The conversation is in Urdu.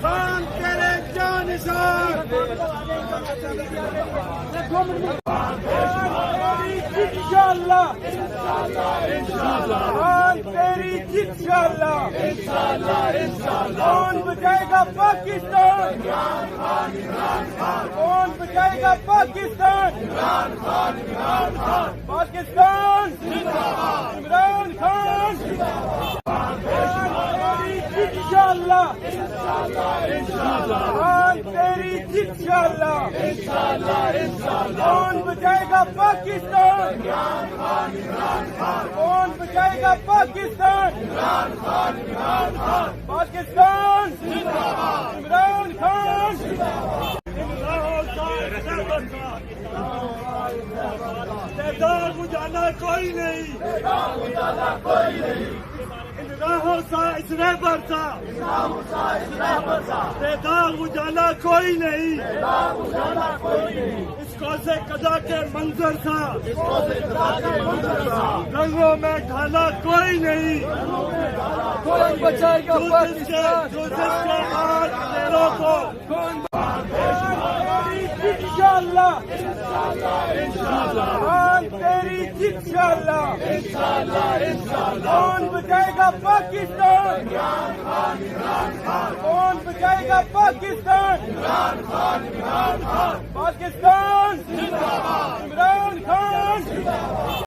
خان تیرے جانشان انشاءاللہ خان تیری انشاءاللہ کون بچائے گا پاکستان کون بچائے گا پاکستان پاکستان عمران خان انشاءاللہ خان تیری انشاءاللہ کون بچائے گا پاکستان کون بچائے گا پاکستان پاکستان عمران خان داغ اجالا کوئی نہیں راہوں سا اس رہبر سا داغ اجالا کوئی نہیں اس کو سے قضا کے منظر تھا رنگوں میں ڈھالا کوئی نہیں کون بچائے گا پاکستان جو جس کے ہاتھ پیروں کو انشاءاللہ خان تیری انشاءاللہ کون بچائے گا پاکستان کون بچائے گا پاکستان پاکستان عمران خان